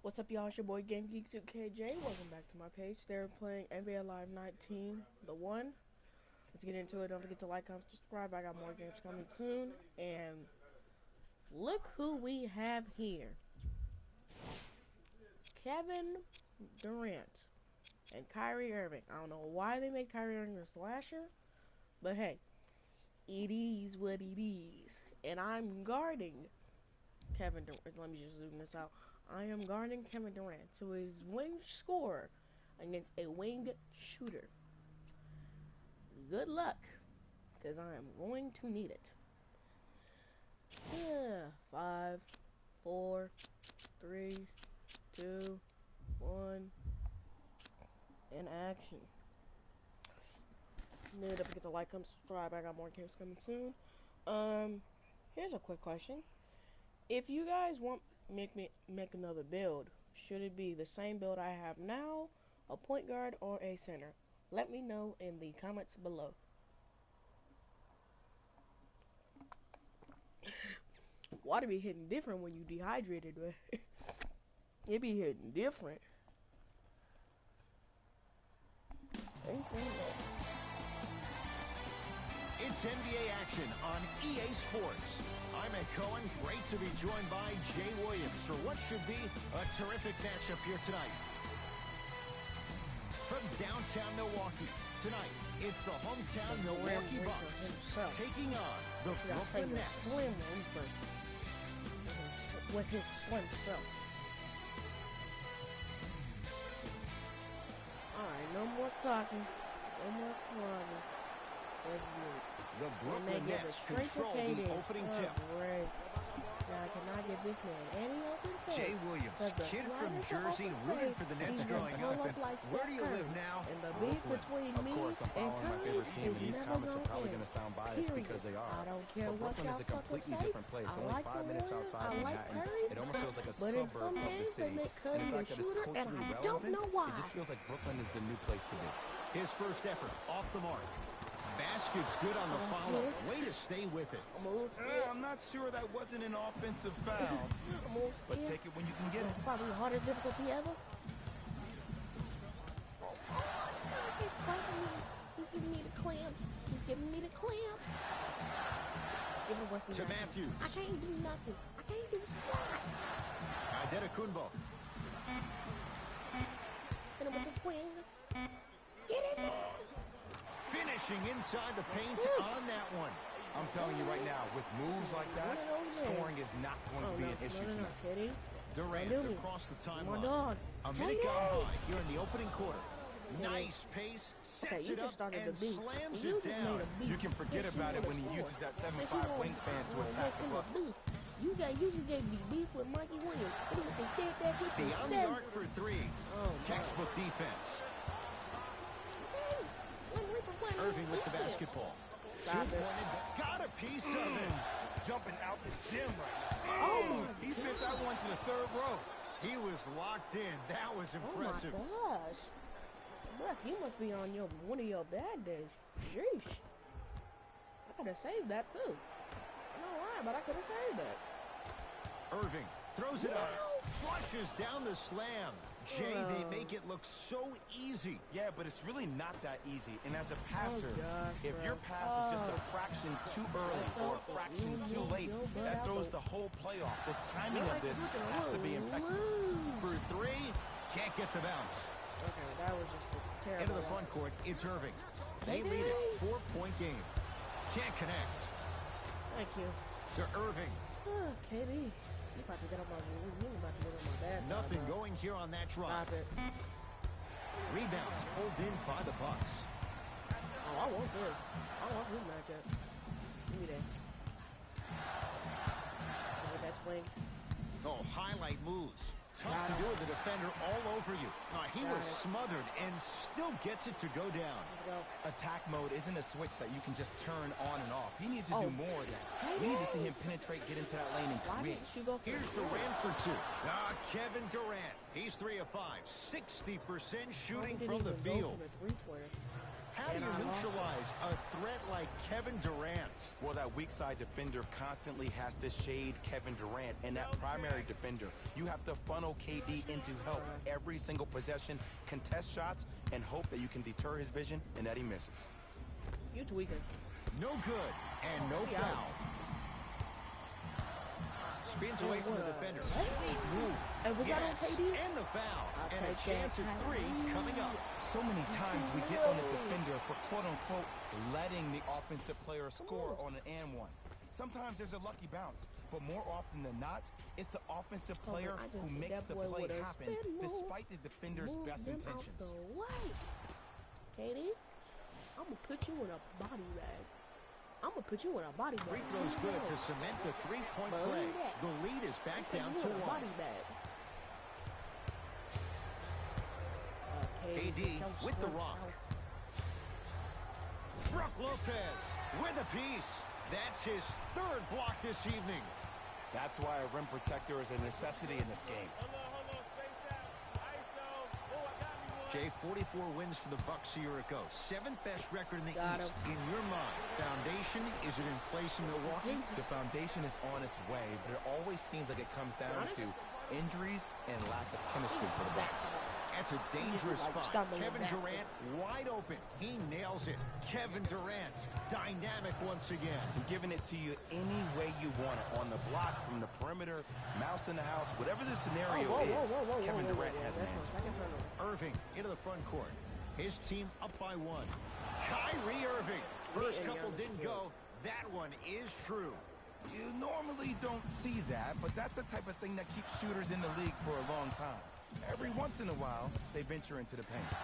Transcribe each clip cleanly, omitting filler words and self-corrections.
What's up, y'all? It's your boy Game Geek 2KJ. Welcome back to my page. They're playing NBA Live 19, the one. Let's get into it. Don't forget to like, comment, subscribe. I got more games coming soon. And look who we have here: Kevin Durant and Kyrie Irving. I don't know why they made Kyrie Irving a slasher, but hey, it is what it is. And I'm guarding Kevin Durant. Let me just zoom this out. I am guarding Kevin Durant to his wing scorer against a wing shooter. Good luck, because I am going to need it. 5, 4, 3, 2, 1, in action. Don't forget to like, comment, subscribe. I got more games coming soon. Here's a quick question. If you guys want make another build, should it be the same build I have now, a point guard, or a center? Let me know in the comments below. Water be hitting different when you dehydrated, man. It be hitting different. It's NBA action on EA Sports. I'm Ed Cohen. Great to be joined by Jay Williams for what should be a terrific matchup here tonight. From downtown Milwaukee, tonight, it's the hometown Milwaukee Bucks taking on the Brooklyn Nets. With his slim self. Alright, no more talking. No more talking. The Brooklyn Nets control the opening tip. Great. Now I cannot give this man any open space. Jay Williams, kid from Jersey, rooted for the Nets growing up. And where do you live now? And the beef between Of me course, I'm following my favorite team, and these comments are probably going to sound biased Period. because they are. I don't care But what Brooklyn is a y'all completely suckers say. different place. I Only like 5 minutes outside I like Manhattan. Curry, It almost feels like a but in suburb some of the days city. they make And Curry the a fact that it's shooter, and culturally I don't relevant, know why. it just feels like Brooklyn is the new place to be. His first effort off the mark. Basket's good on the follow. Way to stay with it. I'm not sure that wasn't an offensive foul, but take it when you can get it. Probably the hardest difficulty ever. He's giving me the clamps. He's giving me the clamps. To Matthews. I can't do nothing. I can't do squat. Adetokunbo. Hit him with the swing. Get in there. Finishing inside the paint on that one. I'm telling you right now, with moves like that, scoring is not going to be an issue tonight. Kitty. Durant across the timeline. dog. A minute gone by here in the opening quarter. Nice pace, sets it up, and slams it down. You can forget about it when he uses that 7'5" wingspan to attack the bucket. You just gave me beef with Mikey Williams. Beyond the arc for three. Textbook defense. Irving with the basketball. Got a piece of him. Jumping out the gym right now. Oh, He sent that one to the third row. He was locked in. That was impressive. Oh my gosh. Bruh, you must be on one of your bad days. Sheesh. I could have saved that too. I don't know why, but I could have saved that. Irving throws it up. Flushes down the slam. Jay, they make it look so easy. Yeah, but it's really not that easy. And as a passer, gosh, if bro. your pass is just a fraction too early or a fraction too late, that throws the whole play off. The timing of this has to be impeccable. For three, can't get the bounce. Okay, that was just a terrible. Into the front court, it's Irving. They lead it, 4-point game. Can't connect. Thank you. To Irving. KD. You about to get on my bad. Nothing going here on that drive. Stop it. Rebounds pulled in by the Bucks. Oh, I want this. I want this matchup. Give me that. Give me that swing. Oh, highlight moves. Tough to do with the defender all over you. He was smothered and still gets it to go down. Let's go. Attack mode isn't a switch that you can just turn on and off. He needs to do more of that. We need to see him penetrate, get into that lane, and create. Here's Durant for two. Kevin Durant. He's 3 of 5. 60% shooting from the field. How do you neutralize a threat like Kevin Durant? Well, that weak side defender constantly has to shade Kevin Durant, and that primary defender, you have to funnel KD into help every single possession, contest shots, and hope that you can deter his vision and that he misses. You tweaking. No good, and no foul. Spins away from the defender. Sweet move. And was that on KD? And the foul. And a chance at 3 coming up. So many times we get on the defender for quote-unquote letting the offensive player score on an and one. Sometimes there's a lucky bounce, but more often than not, it's the offensive player who makes the play happen despite the defender's best intentions. KD, I'm going to put you in a body bag. I'm going to put you in a body bag. Free throw's good to cement the three-point play. The lead is back down to 1. KD with the rock. Brook Lopez with a piece. That's his 3rd block this evening. That's why a rim protector is a necessity in this game. Jay, 44 wins for the Bucks a year ago. 7th best record in the East. In your mind, foundation, is it in place in Milwaukee? The foundation is on its way, but it always seems like it comes down to injuries and lack of chemistry for the Bucks. That's a dangerous spot. Kevin Durant wide open. He nails it. Kevin Durant, dynamic once again. And giving it to you any way you want it. On the block, from the perimeter, mouse in the house, whatever the scenario is, Kevin Durant has an answer. Irving into the front court. His team up by 1. Kyrie Irving. First couple didn't go. That one is true. You normally don't see that, but that's the type of thing that keeps shooters in the league for a long time. Every once in a while, they venture into the paint.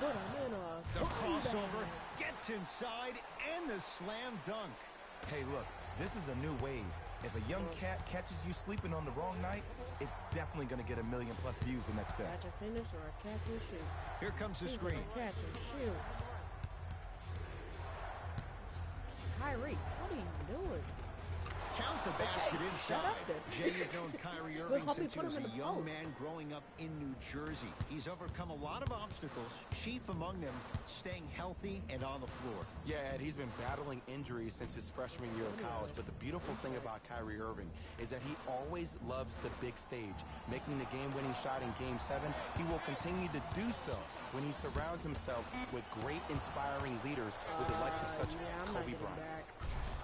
The crossover gets inside and the slam dunk. Hey, look, this is a new wave. If a young cat catches you sleeping on the wrong night, it's definitely going to get 1 million+ views the next day. Catch a finish or a catch and shoot. Here comes the screen. Catch and shoot. Kyrie, what are you doing? Count the basket inside. Jay, you've known Kyrie Irving since he was a young man growing up in New Jersey. He's overcome a lot of obstacles, chief among them staying healthy and on the floor. Yeah, Ed, he's been battling injuries since his freshman year of college, but the beautiful thing about Kyrie Irving is that he always loves the big stage. Making the game-winning shot in Game 7, he will continue to do so when he surrounds himself with great, inspiring leaders with the likes of such Kobe Bryant.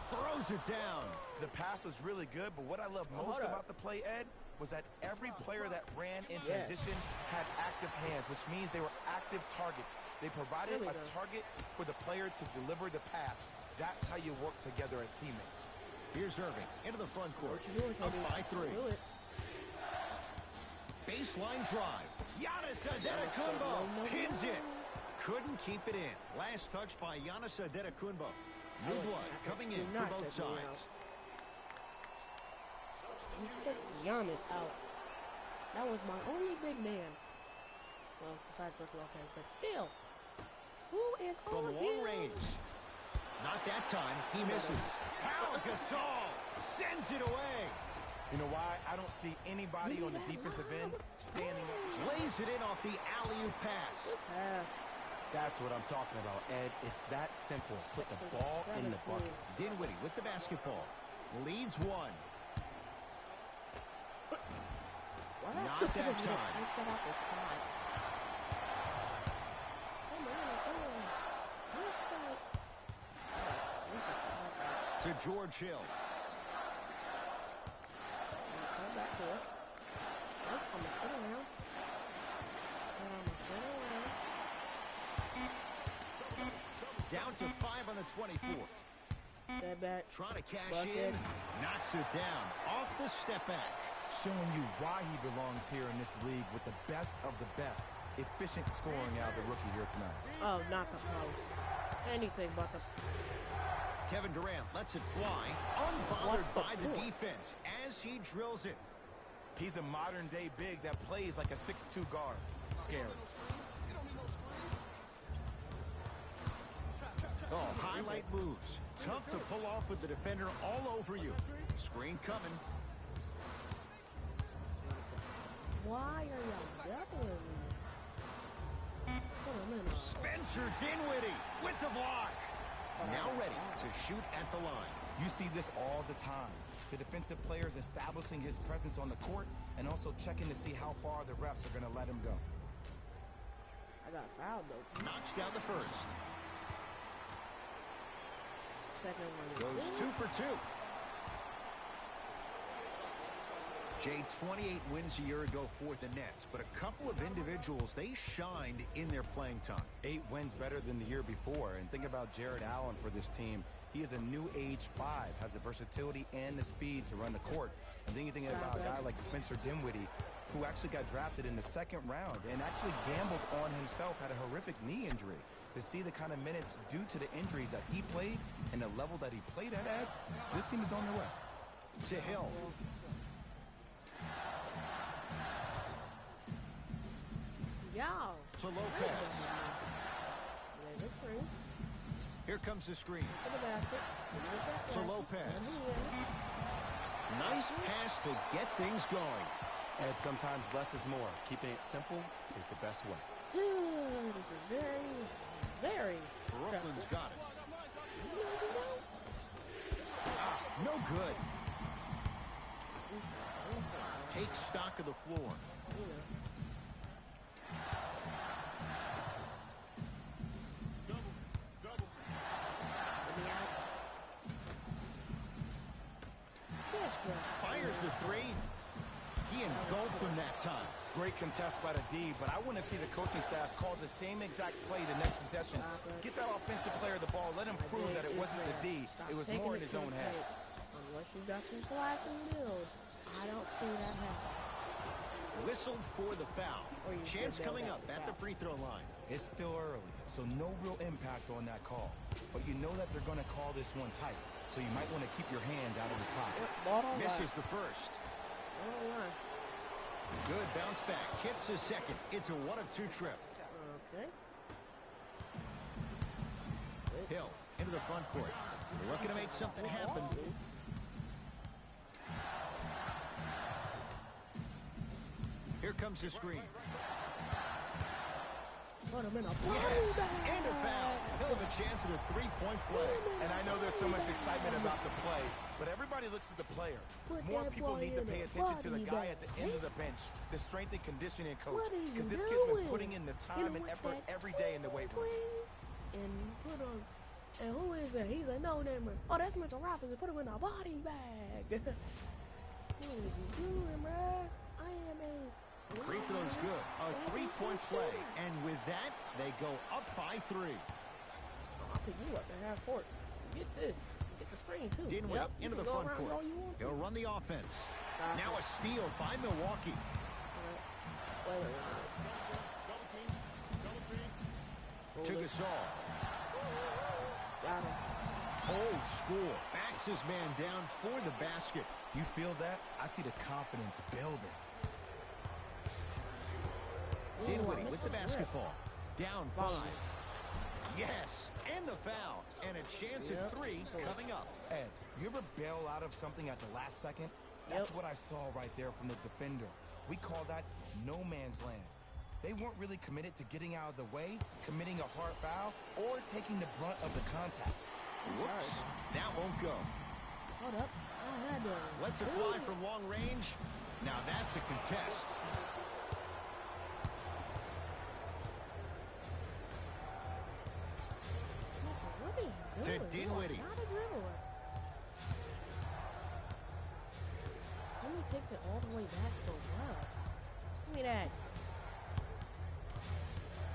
Throws it down. The pass was really good, but what I love most about the play, Ed, was that every player that ran in transition had active hands, which means they were active targets. They provided a target for the player to deliver the pass. That's how you work together as teammates. Here's Irving into the front court. Up by 3. Baseline drive. Giannis Antetokounmpo pins it. Couldn't keep it in. Last touch by Giannis Antetokounmpo. New blood coming in for both sides. You took Giannis out. That was my only big man. Well, besides Brook Lopez, but still. Who is from long range? Not that time. He misses. Pau Gasol sends it away. You know why? I don't see anybody on the defensive end standing up. Lays it in off the alley-oop pass. That's what I'm talking about, Ed. It's that simple. Put the ball in the bucket. Dinwiddie with the basketball. Leads 1. Not that time. To George Hill. Down to 5 on the 24. Trying to cash in. Knocks it down. Off the step back. Showing you why he belongs here in this league with the best of the best. Efficient scoring out of the rookie here tonight. Oh, not the post. Anything but the... Kevin Durant lets it fly. Unbothered by the defense as he drills it. He's a modern-day big that plays like a 6'2 guard. Scary. Oh, highlight moves. Tough to pull off with the defender all over you. Screen coming. Why are y'all doubling me? Spencer Dinwiddie with the block. Now ready to shoot at the line. You see this all the time. The defensive players establishing his presence on the court and also checking to see how far the refs are going to let him go. I got fouled though. Knocks down the first. Second one goes 2 for 2. Jay, 28 wins a year ago for the Nets, but a couple of individuals, they shined in their playing time. 8 wins better than the year before. And think about Jared Allen for this team. He is a new age 5, has the versatility and the speed to run the court. And then you think about a guy like Spencer Dinwiddie, who actually got drafted in the 2nd round and actually gambled on himself, had a horrific knee injury. To see the kind of minutes due to the injuries that he played and the level that he played at, this team is on their way. To Hill. Yeah. To Lopez. Here comes the screen. To Lopez. Nice pass to get things going. And sometimes less is more. Keeping it simple is the best way. This is very Brooklyn's got it. No good. Take stock of the floor. Fires the 3. He engulfed him that time. Great contest by the D, but I want to see the coaching staff call the same exact play the next possession. Get that offensive player the ball. Let him prove that it wasn't the D. It was more in his own head. Unless you got some flashing deals, I don't see that happening. Whistled for the foul. Chance coming up at the free throw line. It's still early, so no real impact on that call. But you know that they're going to call this one tight, so you might want to keep your hands out of his pocket. Misses the first. Good bounce back. Hits the second. It's a 1-of-2 trip. Okay. Hill into the front court. Looking to make something happen. Here comes the screen. Yes, and a foul. He'll have a chance at a 3-point play. And I know there's so much excitement about the play, but everybody looks at the player. More people need to pay attention to the guy at the end of the bench, the strength and conditioning coach, because this kid's been putting in the time and effort every day in the weight room. And who is that? He's a no-namer. Oh, that's Mr. Robinson. Put him in a body bag. What is he doing, bro? I am a... Free throw's good. A 3-point play. And with that, they go up by 3. I'll pick you up and have court. Get this. Get the screen, too. Dinwiddie into the front court. He'll run the offense. Now a steal by Milwaukee. To Gasol. Got him. Old school. Backs his man down for the basket. You feel that? I see the confidence building. Dinwiddie with the basketball. Down 5. Yes, and the foul. And a chance at 3 coming up. Ed, you ever bail out of something at the last second? That's what I saw right there from the defender. We call that no man's land. They weren't really committed to getting out of the way, committing a hard foul, or taking the brunt of the contact. Whoops, that won't go. Hold up. Lets it fly from long range. Now that's a contest. To Dinwiddie. Let me take it all the way back to left. Give me that.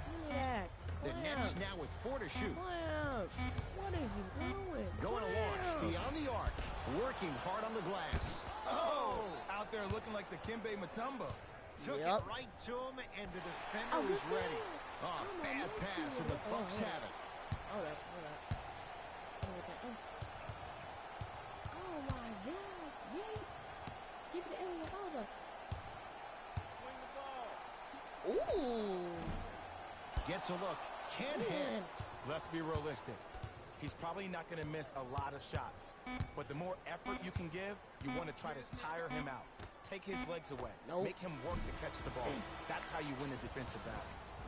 Give me that. The Nets now with 4 to shoot. What is he doing? Going to launch beyond the arc. Working hard on the glass. Oh! Out there looking like the Kimbe Mutombo. Took it right to him, and the defender was ready. Oh, bad pass, and the Bucks have it. Hold up. Oh my God! Give it to Elliot Baba. Swing the ball. Ooh! Gets a look. Can't hit. Let's be realistic. He's probably not going to miss a lot of shots. But the more effort you can give, you want to try to tire him out. Take his legs away. Make him work to catch the ball. That's how you win a defensive battle.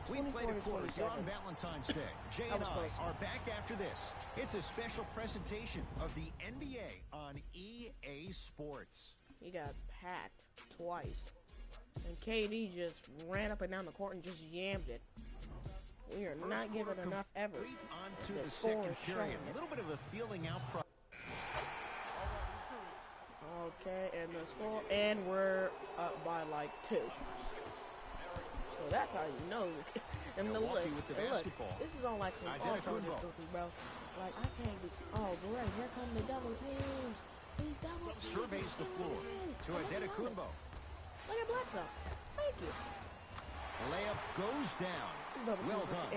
We played a quarter here on Valentine's Day. Jay and I are back after this. It's a special presentation of the NBA on EA Sports. He got packed twice. And KD just ran up and down the court and just yammed it. We are not giving enough effort. On to the second period. A little bit of a feeling out process. Okay, and the score, and we're up by like 2. So that's how you know. And the look, this is on like some all-star difficulty, bro. Like, I can't be, oh great, here come the double teams. These double teams. Surveys the floor to Adetokounmpo. Look at Bledsoe. Thank you. Layup goes down. Well done.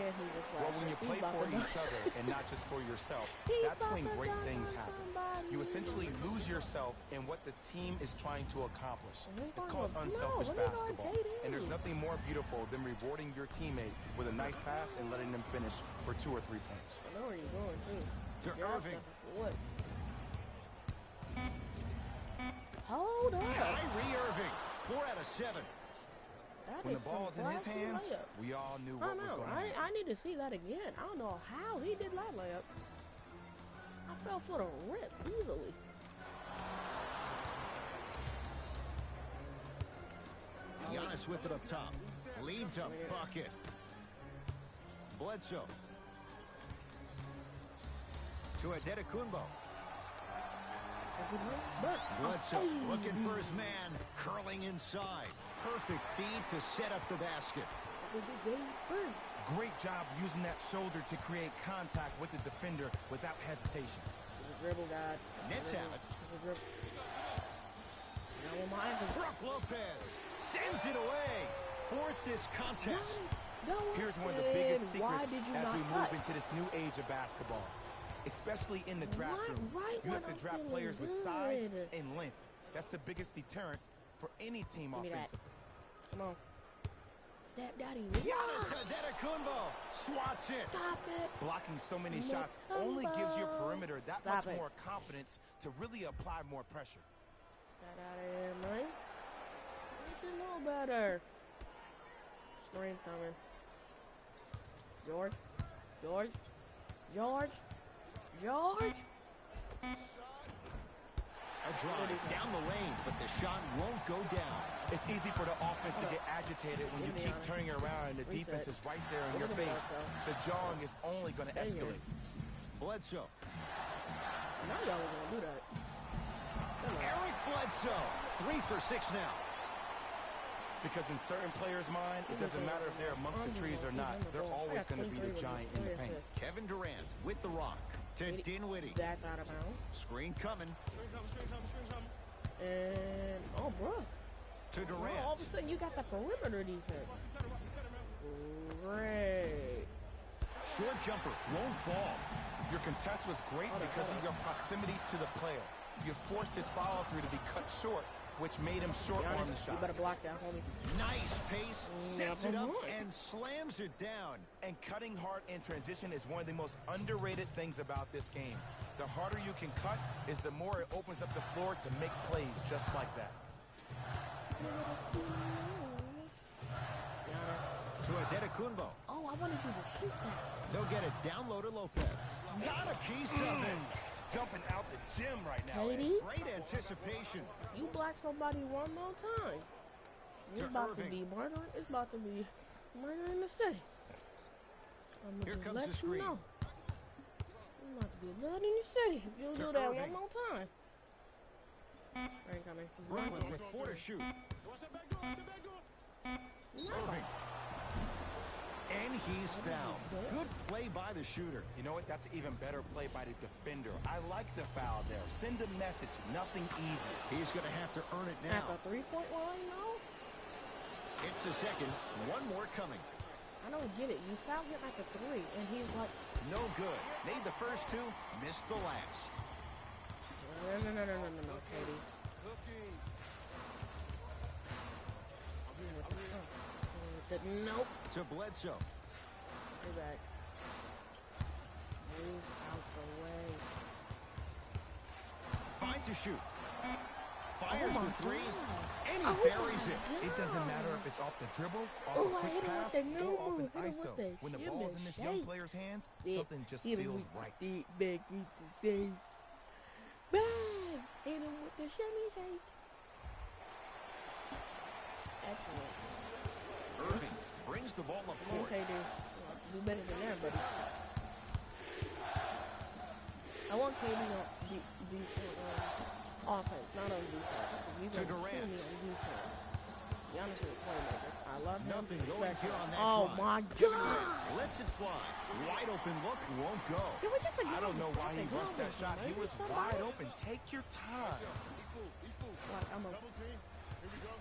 Well, when you play for each other and not just for yourself, that's when great things happen. You essentially lose yourself in what the team is trying to accomplish. It's called unselfish basketball. And there's nothing more beautiful than rewarding your teammate with a nice pass and letting them finish for 2 or 3 points. I know where you're going, too. To Irving. What? Hold up. Kyrie Irving, 4 out of 7. When the ball's in his hands, we all knew what was going on. I need to see that again. I don't know how he did that layup. I fell for the rip easily. Giannis with it up top. Leads up bucket. Bledsoe. To Adetokounmpo. Bledsoe looking for his man. Curling inside. Perfect feed to set up the basket. Great job using that shoulder to create contact with the defender without hesitation. Dribble guy. Nets have it. Brook Lopez sends it away. 4th this contest. Here's one of the biggest secrets as we move into this new age of basketball. Especially in the draft room. You have to draft players with size and length. That's the biggest deterrent for any team offensively. Come on. Step daddy. Giannis Adetokounmpo swats it. Stop it. Blocking so many shots only gives your perimeter that much more confidence to really apply more pressure. Get out of here, man. You should know better. Screen coming. George. A drive down the lane, but the shot won't go down. It's easy for the offense to get agitated when you keep turning around and the defense is right there in your face. The jawing is only going to escalate. Bledsoe. Now y'all are going to do that. Eric Bledsoe. 3 for 6 now. Because in certain players' mind, it doesn't matter if they're amongst the trees or not. They're always going to be the giant in the paint. Kevin Durant with the rock to Dinwiddie. That's out of bounds. Screen coming. And, oh, bro. To Durant. All of a sudden, you got the perimeter defense. Great. Short jumper won't fall. Your contest was great because of your proximity to the player. You forced his follow-through to be cut short, which made him short-arm the shot. You better block that, homie. Nice pace, sets it up, and slams it down. And cutting hard in transition is one of the most underrated things about this game. The harder you can cut is the more it opens up the floor to make plays just like that. To Adetokounmpo. Oh, I wanted you to shoot that. They'll get it down low to Lopez. Got a piece of it. Jumping out the gym right now. Great anticipation. You block somebody one more time. It's about to be murder. It's about to be murder in the city. I'm Here gonna comes the screen. Know. It's about to be blood in the city if you do that one more time. Ain't coming. Brooklyn with 4 to shoot. Irving. And he's fouled. Good play by the shooter. You know what? That's an even better play by the defender. I like the foul there. Send a message. Nothing easy. He's going to have to earn it now. At the three-point line, no? It's a second. One more coming. I don't get it. You fouled him at the 3, and he's like... No good. Made the first 2, missed the last. No, Katie. Nope. To Bledsoe. Stay back. Move out the way. Fine to shoot. Fires the three, and he buries it. It doesn't matter if it's off the dribble, off a quick pass, or off an ISO. When the ball's in this young player's hands, something just feels right. Big with the saves. Bang! Hit him with the shimmy shake. Excellent. Irving brings the ball up court. Okay, dude. Do better than that, buddy. I want KD on offense, not on defense. He's going to kill me on defense. Giannis is a playmaker. I love him. Nothing going here on that Oh, drive. my Kevin God. Durant lets it fly. Wide open look, won't go. Can we just I don't know why he rushed that shot. He was wide open. Take your time. Like, I'm a... Double team. Here we go.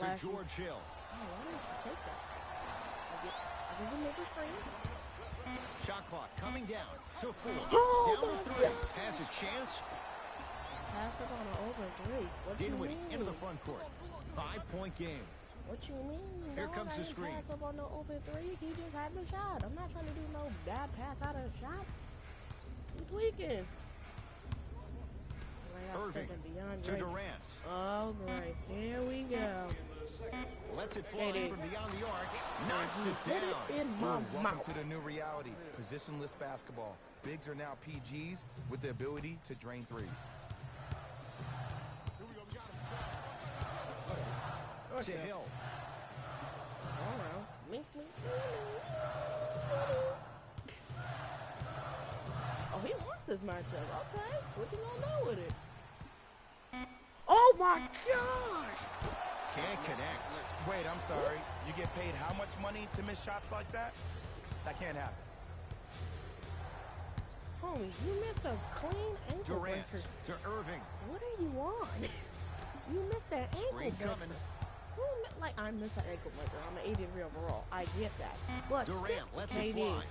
To George Hill. Oh, why didn't you take that? I think we make a screen. Shot clock coming down to 4. Oh, Down to 3. Has a chance. Pass it on an over 3. What you Dinwiddie mean? into the front court. 5-point game. What you mean? Here comes the screen. Pass up on the open 3. He just had the shot. I'm not trying to do no bad pass out of the shot. He's tweaking. Irving to Durant. Oh, great. Here we go. Lets it fly from beyond the arc. Knocks it Put down. it in my Welcome mouth. to the new reality. Positionless basketball. Bigs are now PGs with the ability to drain threes. Here we go. We got him. To Hill. All right. Mink. Oh, he wants this matchup. Okay. What you gonna do with it? Oh, my gosh. Can't connect. Wait, I'm sorry. You get paid how much money to miss shots like that? That can't happen. Homie, you missed a clean ankle Durant breaker. to Irving. What are you on? You missed that ankle Screen breaker. coming. Like, I missed an ankle breaker. I'm an 83 overall. I get that. But Durant lets it KD. fly.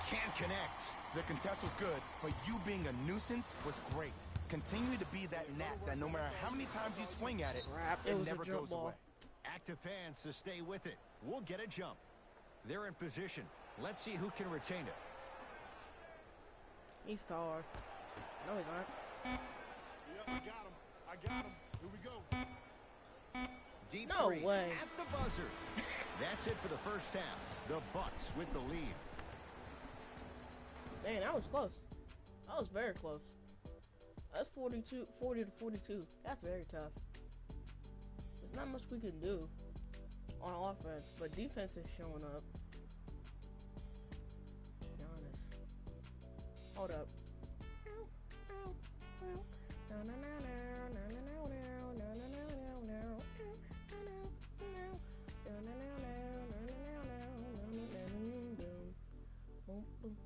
Can't connect. The contest was good, but you being a nuisance was great. Continue to be that gnat that no matter how many times you swing at it, Crap, it it was a never jump goes ball. away. Active fans to stay with it. We'll get a jump. They're in position. Let's see who can retain it. He's tall. No, he's not. Yep, I got him. I got him. Here we go. Deep No three way. at the buzzer. That's it for the first half. The Bucks with the lead. Man, that was close. That was very close. That's 40 to 42. That's very tough. There's not much we can do on offense, but defense is showing up. Be honest. Hold up.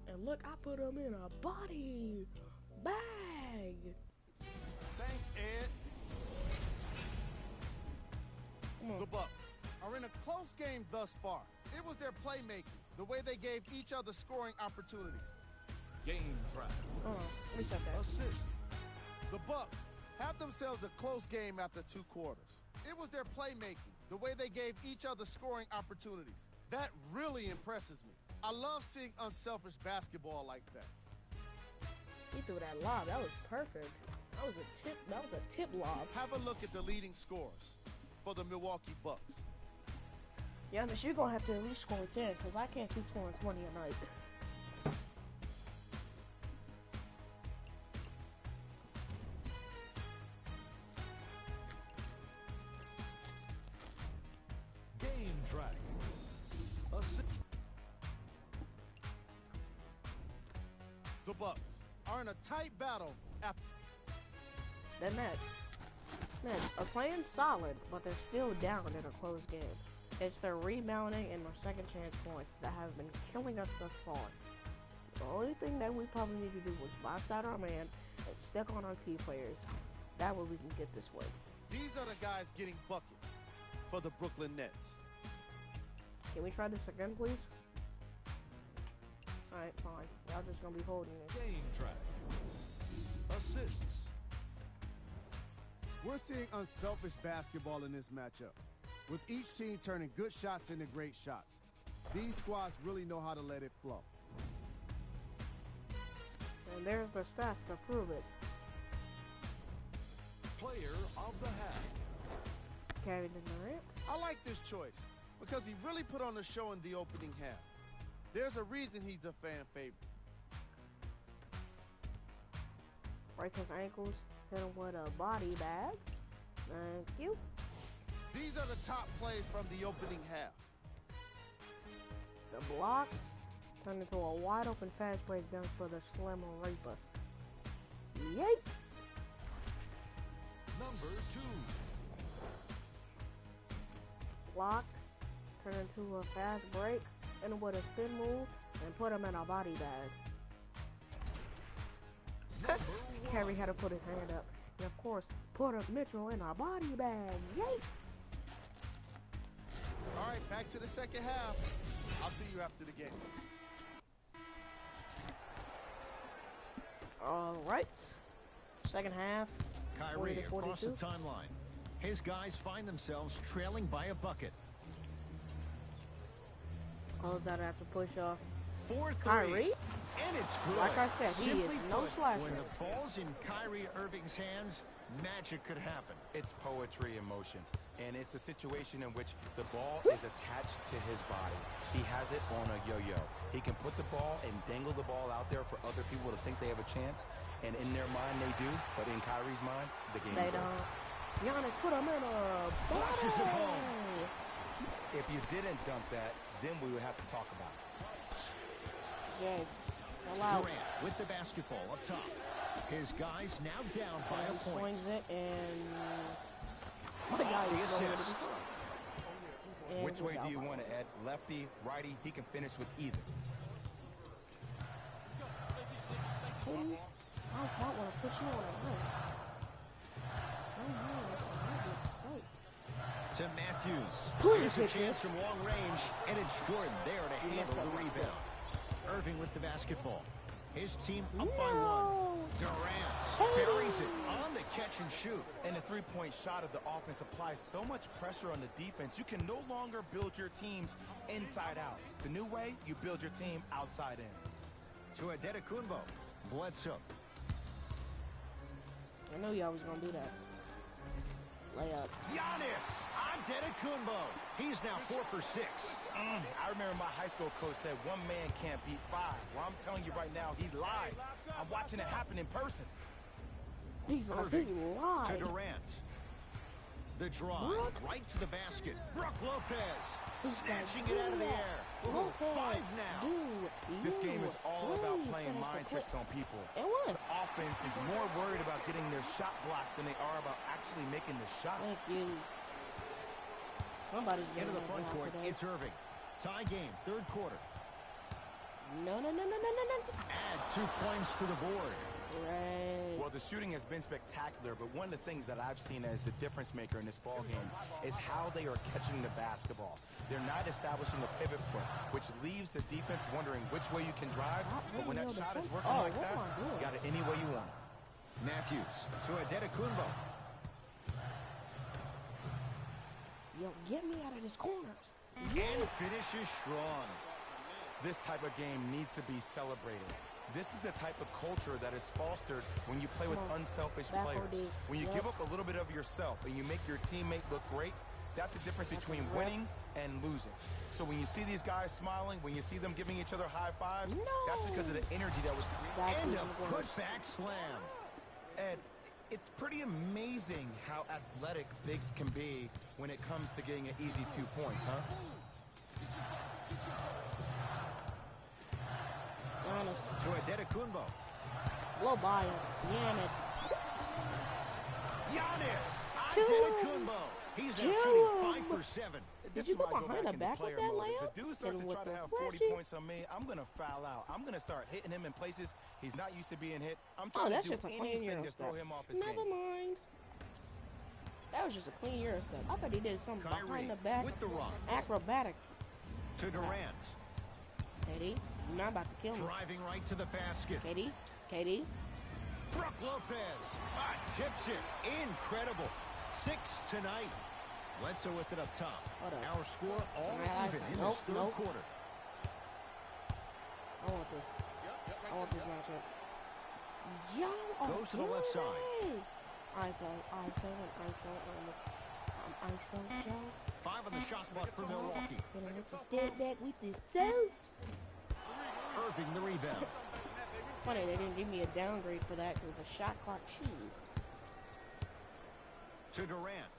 And look, I put him in a body bag. Thanks, Ed. Come on. The Bucks are in a close game thus far. It was their playmaking, the way they gave each other scoring opportunities. Game drive. Hold on, let me check that. Assist. The Bucks have themselves a close game after 2 quarters. It was their playmaking, the way they gave each other scoring opportunities. That really impresses me. I love seeing unselfish basketball like that. He threw that lob. That was perfect. That was a tip. That was a tip lob. Have a look at the leading scores for the Milwaukee Bucks. Yeah, but you're gonna have to at least score 10, because I can't keep scoring 20 a night. Game drive. Assist. The Bucks are in a tight battle after Then Nets are playing solid, but they're still down in a close game. It's their rebounding and their second chance points that have been killing us thus far. The only thing that we probably need to do is box out our man and stick on our key players. That way we can get this win. These are the guys getting buckets for the Brooklyn Nets. Can we try this again, please? Alright, fine. Y'all just gonna be holding it. Game drive. Assists. We're seeing unselfish basketball in this matchup, with each team turning good shots into great shots. These squads really know how to let it flow. And there's the stats to prove it. Player of the half. Kevin Durant. I like this choice because he really put on the show in the opening half. There's a reason he's a fan favorite. Break his ankles, hit him with a body bag. Thank you. These are the top plays from the opening half. The block turned into a wide open fast break dunk for the Slim Reaper. Yeet! Number 2. Blocked, turned into a fast break, and with a spin move, and put him in a body bag. Kerry had to put his hand up, and of course, put a Mitchell in a body bag. Yeet! All right, back to the second half. I'll see you after the game. All right. Second half. Kyrie 40 to across the 42. timeline. His guys find themselves trailing by a bucket. Close that after push off. 4-3. Kyrie? And it's good. Like I said, he Simply is no put, slasher. when the ball's in Kyrie Irving's hands, magic could happen. It's poetry in motion, and it's a situation in which the ball is attached to his body. He has it on a yo-yo. He can put the ball and dangle the ball out there for other people to think they have a chance, and in their mind they do, but in Kyrie's mind, the game's They over. don't. Giannis put him in a Flashes it home. If you didn't dunk that, then we would have to talk about it. Yes. Allowed. Durant with the basketball up top. His guys now down by a point. Swings it and the guy The is going to assist. be and Which way without do you foul. want to, Ed? Lefty, righty? He can finish with either. I don't want to put you on a run. To Matthews. Please Here's a hit chance this. from long range, and it's Jordan there to You messed handle up the my rebound. Irving with the basketball. His team up No. by 1. Durant buries it on the catch and shoot. And the three-point shot of the offense applies so much pressure on the defense, you can no longer build your teams inside out. The new way, you build your team outside in. To Adetokounmpo. Bledsoe. I knew y'all was going to do that. Layup. Giannis Antetokounmpo. He's now 4 for 6. I remember my high school coach said one man can't beat 5. Well, I'm telling you right now, he lied. I'm watching it happen in person. He's like, Irving he to lied. Durant. The drive Brook. right to the basket. Brook Lopez He's snatching like, it out of the do air. that. Ooh, Lopez, 5 now. dude, This you game is all about please playing finish the mind clip. tricks on people. And what? Offense is more worried about getting their shot blocked than they are about actually making the shot. Thank you. Somebody's Into getting the that front block court. today. It's Irving. Tie game, 3rd quarter. No. Add 2 points to the board. Great. Well, the shooting has been spectacular, but one of the things that I've seen as the difference maker in this ball game is how they are catching the basketball. They're not establishing a pivot foot, which leaves the defense wondering which way you can drive, but when that shot is working like that, you got it any way you want it. Matthews to Adetokounmpo. Yo, get me out of this corner. And finishes strong. This type of game needs to be celebrated. This is the type of culture that is fostered when you play with unselfish Back players. OD. When you Yep. give up a little bit of yourself and you make your teammate look great, that's the difference between Rep. winning and losing. So when you see these guys smiling, when you see them giving each other high fives, that's because of the energy that was created. Back And to a the worst. putback slam. Ed, it's pretty amazing how athletic bigs can be when it comes to getting an easy 2 points, huh? Giannis. To Adetokounmpo. Blow by him. Damn it. Giannis Two. Antetokounmpo. He's now Two. shooting 5 for 7. This you is go why I go behind back the into back with player that mode. If layup? the dude starts And to with try to the have 40 flashy? points on me, I'm going to foul out. I'm going to start hitting him in places he's not used to being hit. I'm Oh, trying to that's do just a clean anything Euro to step. throw him off his Never game. mind. That was just a clean Euro step. I thought he did something Kyrie behind the back. with the rock. Acrobatic. To Durant. Katie, you're not about to kill me. Driving right to the basket. Katie. Brook Lopez tips it. Incredible. 6 tonight. Bledsoe with it up top. Hold up. Our score all Right. even in Nope, this 3rd nope. quarter. I want this. I want this matchup. Yo, Goes to the left side. ISO, Joe. 5 on the shot clock for Milwaukee. Gonna hit the step back with the sauce. Irving the rebound. Funny, they didn't give me a downgrade for that because the shot clock cheese. To Durant.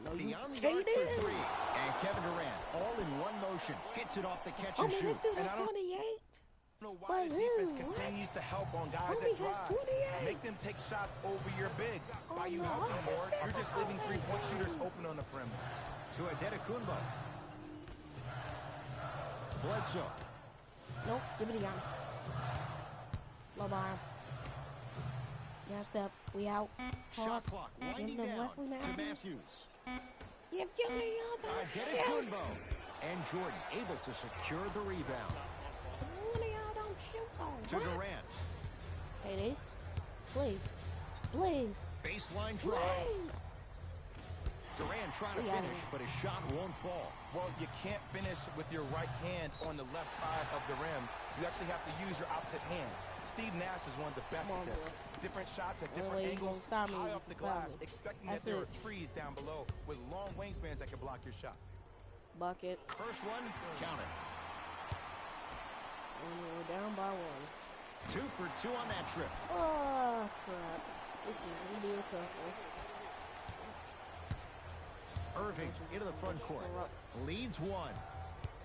No, you Beyond the arc cheated. for 3. And Kevin Durant, all in one motion, hits it off the catch and Man, shoot. this dude And has I don't 28. know why the defense continues to help on guys that Homie has drive. 28. Make them take shots over your bigs. By you no, helping I more, understand. you're just leaving three-point shooters open on the perimeter. To Adetokunbo. Bledsoe. Nope, give it to Giannis. Low bar. Yeah, step. We out. Shot Pause. clock Give winding them down Wesley to Matthews. Matthews. Give me other. Adetokunbo. And Jordan able to secure the rebound. One of y'all don't shoot on. To Durant. Hey, please. Please. Baseline drive. Please. Durant trying to We out of finish, here. but his shot won't fall. Well, you can't finish with your right hand on the left side of the rim. You actually have to use your opposite hand. Steve Nash is one of the best Come at on, this. boy. Different shots at Only different way you angles, gonna stop me high is up if the you foul glass, me. expecting That's that there it. are trees down below with long wingspans that can block your shot. Bucket. First one, count it. And we're down by 1. 2 for 2 on that trip. Oh, crap. This is really a tough one. Irving into the front court. Leads 1.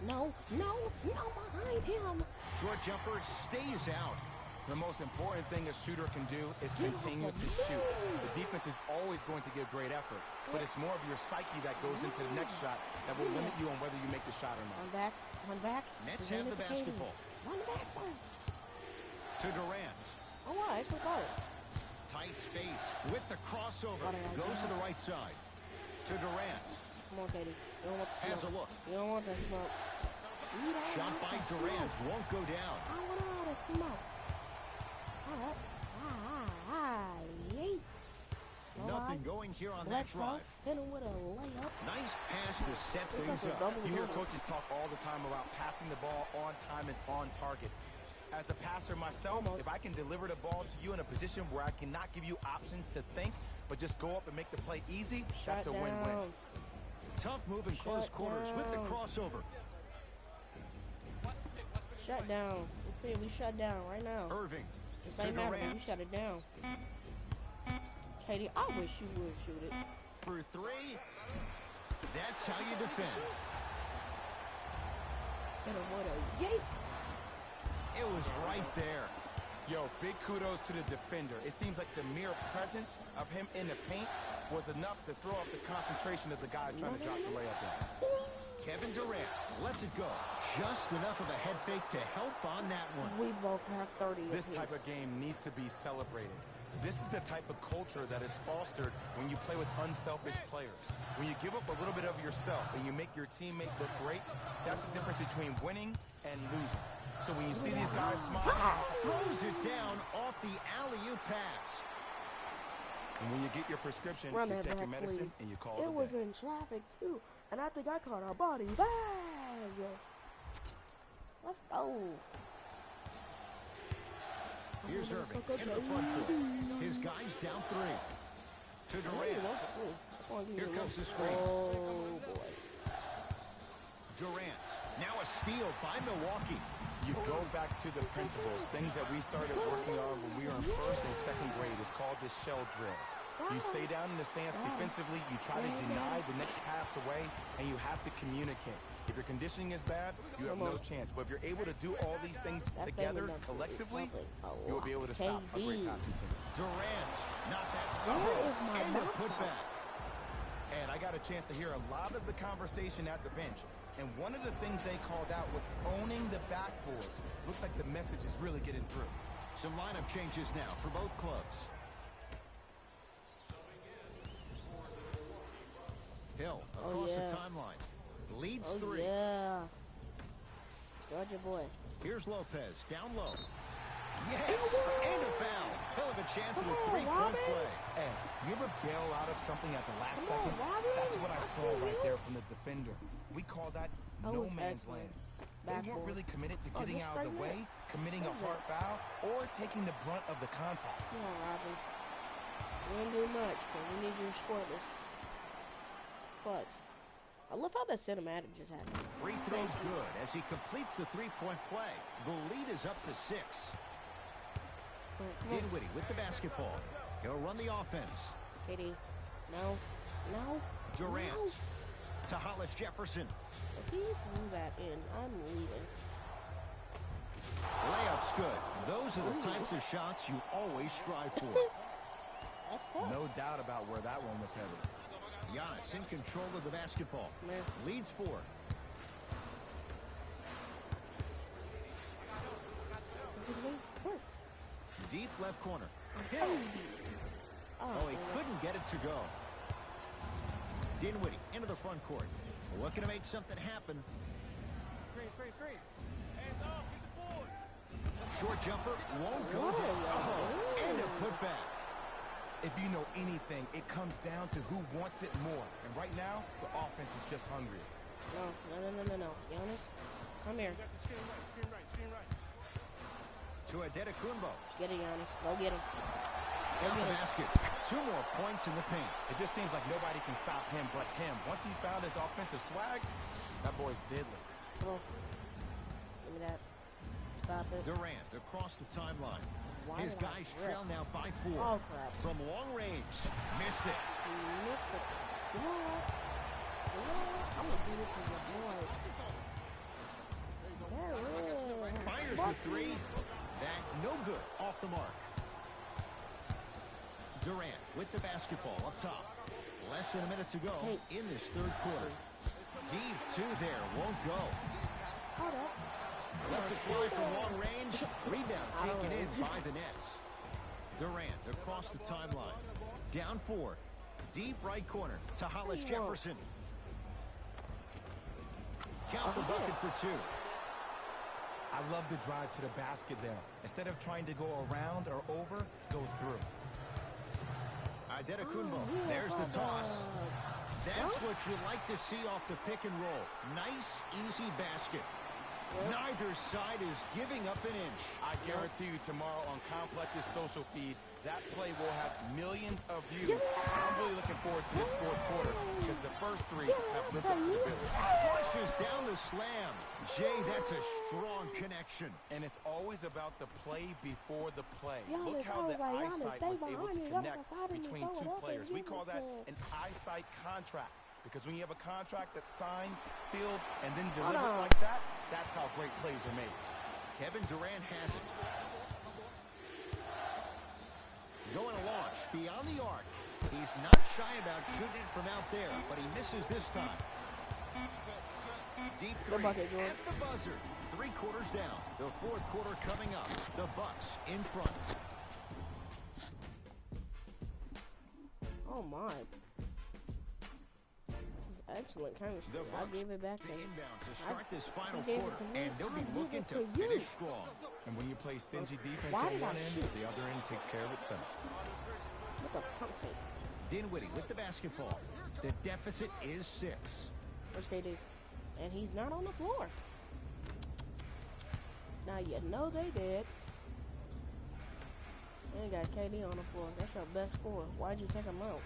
No, behind him. Short jumper stays out. The most important thing a shooter can do is continue to shoot. The defense is always going to give great effort, but it's more of your psyche that goes into the next shot that will limit you on whether you make the shot or not. Run back. Nets We're have the indicating. basketball. Run back first. To Durant. Oh, wow, actually got it. Tight space with the crossover. Got it. Goes to the right side. To Durant. Come on, Katie. You don't want the Has a smoke. look. You don't want that smoke. You don't Shot want by that Durant. smoke. Won't go down. I want all the smoke. All right. Yay. Nothing going here on that Bledsoe drive. hit him with a layup. Nice pass to set It's things like a up. double You hear double. coaches talk all the time about passing the ball on time and on target. As a passer myself, Almost. if I can deliver the ball to you in a position where I cannot give you options to think, but just go up and make the play easy, that's a Shut win-win. down. Tough move in close quarters with the down. crossover. Shut down. We shut down right now. Irving. This To ain't matter. We Durant. shut it down. Katie, I wish you would shoot it. For 3. That's how you defend. Hit him with a yay. It was right there. Yo, big kudos to the defender. It seems like the mere presence of him in the paint was enough to throw off the concentration of the guy trying to drop the layup in. Kevin Durant lets it go. Just enough of a head fake to help on that one. We both have 30 This apiece. type of game needs to be celebrated. This is the type of culture that is fostered when you play with unselfish players. When you give up a little bit of yourself and you make your teammate look great, that's the difference between winning and losing. So when you see these guys smile, Throws it down off the alley-oop pass. and when you get your prescription, Run you that take your back, medicine please. and you call It it a was day. in traffic too, and I think I caught a body bag. Let's go. Here's Irving in the front court. His guy's down 3. To Durant. Here comes the screen. Oh boy. Durant. Now a steal by Milwaukee. You go back to the principles, things that we started working on when we were in first and second grade. It's called the shell drill. You stay down in the stance defensively, you try to deny the next pass away, and you have to communicate. If your conditioning is bad, you have no chance. But if you're able to do all these things together, collectively, you'll be able to stop a great passing team. Durant. Not that. Where is my And a mouse putback. And I got a chance to hear a lot of the conversation at the bench. And one of the things they called out was owning the backboards. Looks like the message is really getting through. Some lineup changes now for both clubs. Hill across yeah. the timeline. Leads Oh 3. yeah. Georgia boy. Here's Lopez down low. Yes! And a foul. He'll have a chance at a Come on, 3-point Robin. play. Hey, you ever bail out of something at the last Come on, second? Robin. That's what I I saw see right you. there from the defender. We call that That no was man's excellent. land. They weren't really committed to getting out of the way, committing a hard foul, or taking the brunt of the contact. Come on, Robbie. We didn't do much, but we need you to score this. But I love how that cinematic just happened. Free throw's good as he completes the three-point play. The lead is up to 6. Dinwiddie with the basketball. He'll run the offense. KD. No. No. Durant. No. To Hollis Jefferson. If he threw that in, I'm leaving. Layup's good. Those are the types of shots you always strive for. That's tough. No doubt about where that one was headed. Giannis in control of the basketball. Man. Leads 4. Deep left corner. Hill. Oh, he couldn't get it to go. Dinwiddie into the front court. Looking to make something happen. Screen. Hands off, get the board. Short jumper won't go down. Oh, and a putback. If you know anything, it comes down to who wants it more. And right now, the offense is just hungry. No. Giannis, come here. Got the screen right. To Adetokounmpo. Get it, Giannis. Go get him. Down the basket. 2 more points in the paint. It just seems like nobody can stop him but him. Once he's found his offensive swag, that boy's deadly. Come on. Give me that. Stop it. Durant across the timeline. Why His did I guys trip? trail now by 4. Oh, crap. From long range. Missed it. Missed it. You know what? I'm going to do this to your boys. Fires the 3. That no good. Off the mark. Durant with the basketball up top. Less than a minute to go in this third quarter. Deep 2 there. Won't go. Hold up. Lets it fly from long range. Rebound taken in by the Nets. Durant across the timeline. Down 4. Deep right corner to Hollis Jefferson. Count the bucket for 2. I love the drive to the basket there. Instead of trying to go around or over, goes through. Adetokounmpo. There's the toss. That's what you like to see off the pick and roll. Nice, easy basket. Neither side is giving up an inch. I guarantee you tomorrow on Complex's social feed, that play will have millions of views. I'm really looking forward to this fourth quarter because the first 3 have lived up to the billing. Flushes down the slam. Jay, that's a strong connection. And it's always about the play before the play. Giannis, Look how the eyesight was able to connect behind me, between throw it 2 up players. and We give call it that to- an eyesight contract. Because when you have a contract that's signed, sealed, and then delivered like that, that's how great plays are made. Kevin Durant has it. Going to launch beyond the arc. He's not shy about shooting it from out there, but he misses this time. Deep 3 bucket, George. at the buzzer. 3 quarters down. The fourth quarter coming up. The Bucks in front. Oh, my. Excellent chemistry. The I Bucks gave it back to him. inbound to start this final he gave it quarter, to me. and they'll be I gave looking it to to you. finish strong. And when you play stingy defense Why on did one I end, shoot? the other end takes care of itself. What the pump fake? Dinwiddie with the basketball. The deficit is 6. Where's KD? And he's not on the floor. Now you know they did. They got KD on the floor. That's your best scorer. Why'd you take him out?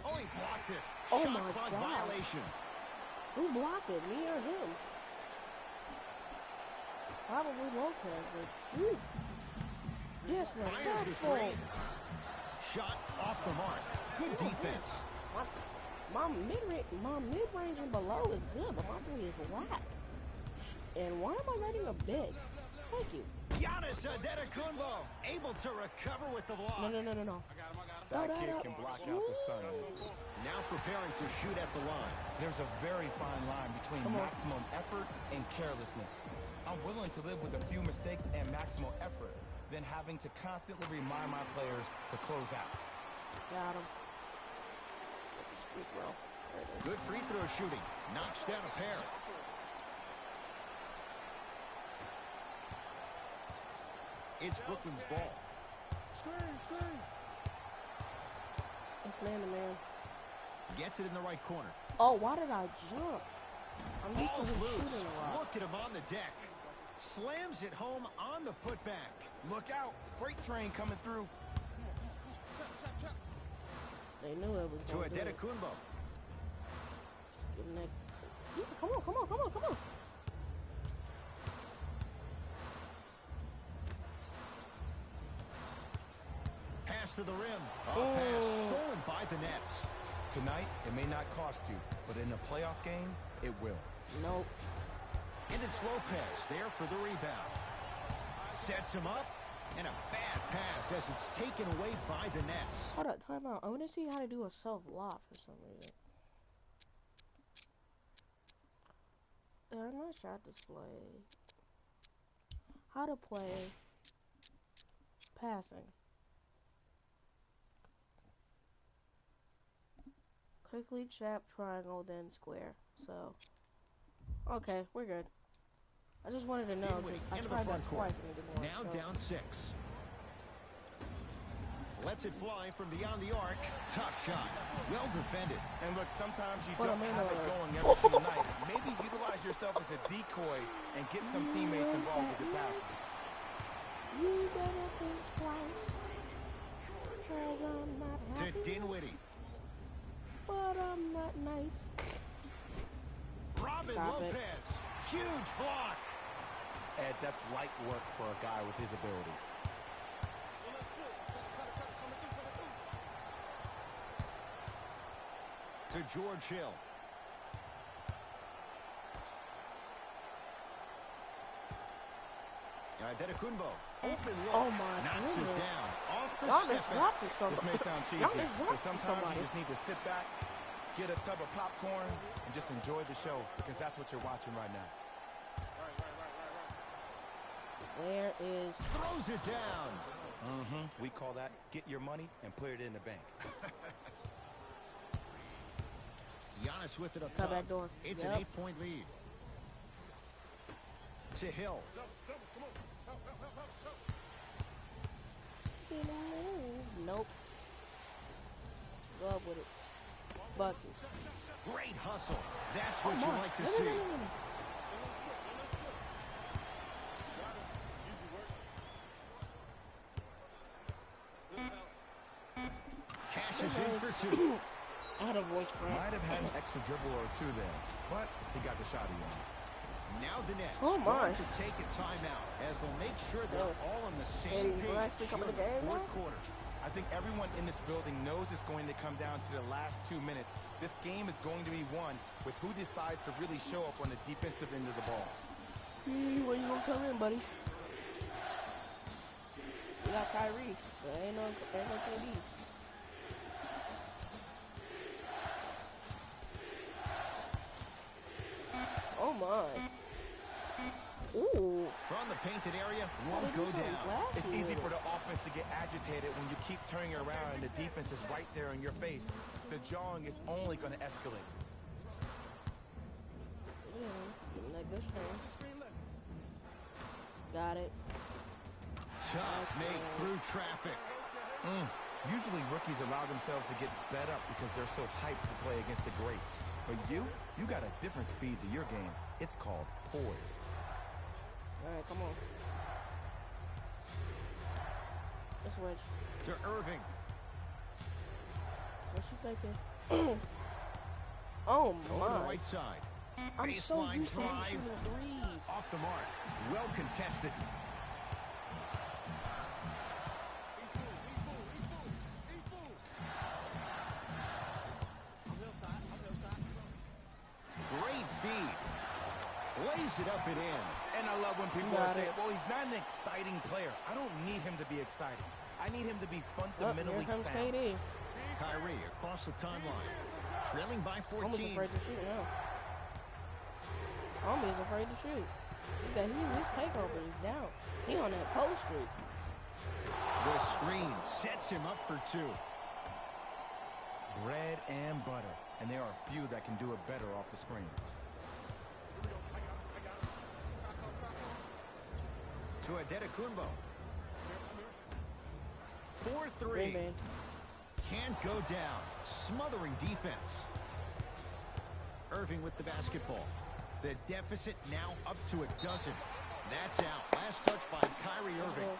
Oh, he blocked it. Oh Shot my clock God. violation. Who blocked it? Me or him? Probably Lopez. But, Fires the disrespectful. 3. Shot off the mark. Good defense. My mid-range and below is good, but my three is whack. And why am I letting a big? Thank you. Giannis Adetokounmpo able to recover with the block. No. That kid can block out the sun. Now preparing to shoot at the line. There's a very fine line between maximum effort and carelessness. I'm willing to live with a few mistakes and maximal effort than having to constantly remind my players to close out. Got him. Good free throw shooting. Knocks down a pair. It's Brooklyn's ball. It's man to man. Gets it in the right corner. Oh, why did I jump? I'm used to Ball's him loose. shooting a lot. Look at him on the deck. Slams it home on the putback. Look out. Freight train coming through. They knew it was To going to Adetokunbo. Yeah, come on, come on, come on, come on. Pass to the rim. Pass stolen by the Nets. Tonight, it may not cost you, but in a playoff game, it will. Nope. And it's Lopez there for the rebound. Sets him up. And a bad pass as it's taken away by the Nets. Hold up, time out. I want to see how to do a self-lock for some reason. I'm not shot display. How to play passing. Quickly tap triangle then square. So okay, we're good. I just wanted to know because I tried that twice and it didn't work. Now so. down 6. Lets it fly from beyond the arc. Tough shot. Well defended. And look, sometimes you What don't a have it minute. going every single night. Maybe utilize yourself as a decoy and get some teammates involved with your passing. You better think twice. 'Cause I'm not To happy, Dinwiddie. but I'm not nice. Robin Stop it. Lopez. Huge block. Ed, that's light work for a guy with his ability. To George Hill. Adetokunbo. Open look. Oh my Knocks it goodness. down. Off the Y'all step just back. dropped it somebody. This may sound Y'all cheesy, just but dropped sometimes somebody. you just need to sit back, get a tub of popcorn, and just enjoy the show because that's what you're watching right now. Where is... Throws it down. We call that get your money and put it in the bank. Giannis with it up Cut top. back door. It's Yep. an 8-point lead. To Hill. Nope. Go up with it. Bucket. Great hustle. That's what you Come on. like to No, no, see. no, no, no. Cashes in for 2. I had a voice crack. Might have had an extra dribble or two there, but he got the shot he wanted. Now the Nets Oh, my. going to take a timeout as they'll make sure they're all on the same And we're page actually here coming in the to game fourth now? quarter. I think everyone in this building knows it's going to come down to the last 2 minutes. This game is going to be won with who decides to really show up on the defensive end of the ball. Where you gonna come in, buddy? We got Kyrie. There ain't no KD. Oh my. Ooh. From the painted area, How won't did go you down. last It's year? easy for the offense to get agitated when you keep turning around and the defense is right there in your face. The jawing is only going to escalate. Yeah, getting that good screen. Got it. Tough make through traffic. Usually rookies allow themselves to get sped up because they're so hyped to play against the greats. But you got a different speed to your game. It's called poise. All right, come on. Let's switch. To Irving. What you thinking? Oh Over the my. right side. I'm so Baseline used to him drive. shooting the threes. Off the mark. Well contested. Great feed. Lays it up and in. And I love when people Got are saying, it. well, he's not an exciting player. I don't need him to be exciting. I need him to be Oh, here fundamentally comes sound. KD. Kyrie across the timeline. Trailing by Almost 14. afraid to shoot now. Almost afraid to shoot. His takeover is down. He on that post streak. The screen sets him up for 2. Bread and butter. And there are few that can do it better off the screen. To Adetokunbo. 4-3. Bang, bang. Can't go down. Smothering defense. Irving with the basketball. The deficit now up to a dozen. That's out. Last touch by Kyrie Irving.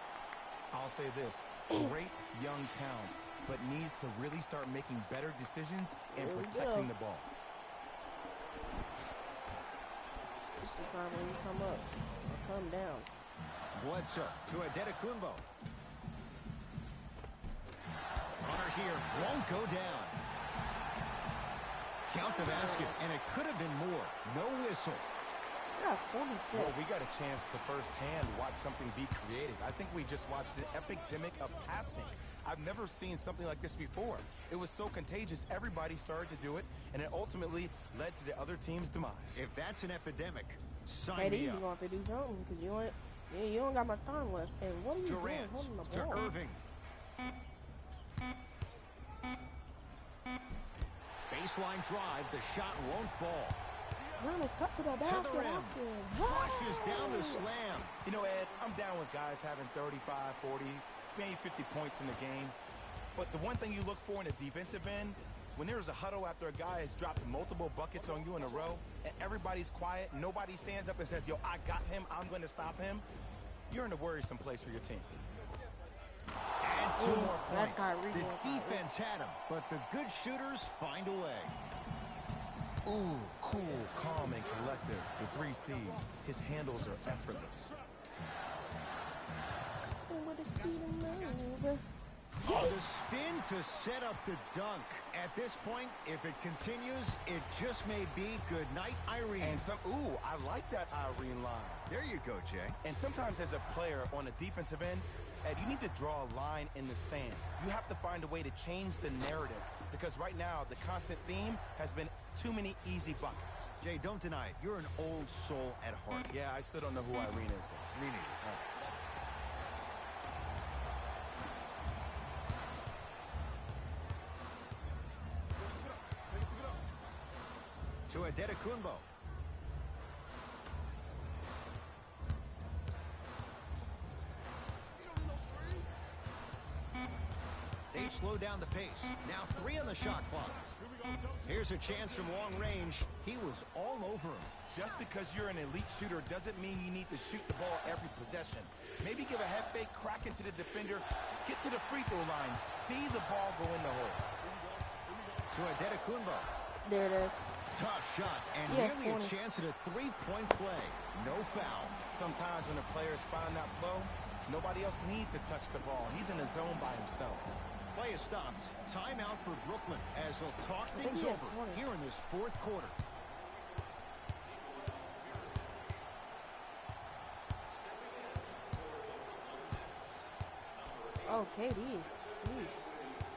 I'll say this. Great young talent, but needs to really start making better decisions and protecting the ball. This is the time when you come up or come down. Bledsoe to Adetokounmpo. Runner here won't go down. Count the basket, and it could have been more. No whistle. Yeah, 46. Well, we got a chance to firsthand watch something be created. I think we just watched an epidemic of passing. I've never seen something like this before. It was so contagious, everybody started to do it, and it ultimately led to the other team's demise. If that's an epidemic, sign Hey, me you're up. going to have to do something because you don't got much time left. And what are you doing holding the Durant ball? to Irving. Baseline drive, the shot won't fall. Let's cut to the To basket. the rim. Flushes down the slam. You know, Ed, I'm down with guys having 35, 40, maybe 50 points in the game. But the one thing you look for in a defensive end, when there's a huddle after a guy has dropped multiple buckets on you in a row, and everybody's quiet, nobody stands up and says, yo, I got him, I'm going to stop him, you're in a worrisome place for your team. And 2 more that's points. Kyrie. The defense had him, but the good shooters find a way. Ooh, cool, calm, and collective. The 3 C's. His handles are effortless. Oh, the spin to set up the dunk. At this point, if it continues, it just may be good night, Irene. And ooh, I like that Irene line. There you go, Jay. And sometimes as a player on a defensive end, Ed, you need to draw a line in the sand. You have to find a way to change the narrative because right now the constant theme has been too many easy buckets. Jay, don't deny it. You're an old soul at heart. Yeah, I still don't know who Irene is. Me neither. To Adetokounmpo. They've slowed down the pace. Now 3 on the shot clock. Here's a chance from long range. He was all over him. Just because you're an elite shooter doesn't mean you need to shoot the ball every possession. Maybe give a head fake, crack into the defender, get to the free throw line, see the ball go in the hole. To Adetokounmpo. There it is. Tough shot and Yeah, nearly a 20. chance at a 3-point play. No foul. Sometimes when a player's found that flow, nobody else needs to touch the ball. He's in the zone by himself. Play is stopped. Timeout for Brooklyn as they'll talk think things he had over 20. here in this 4th quarter. Oh, KD. Jeez.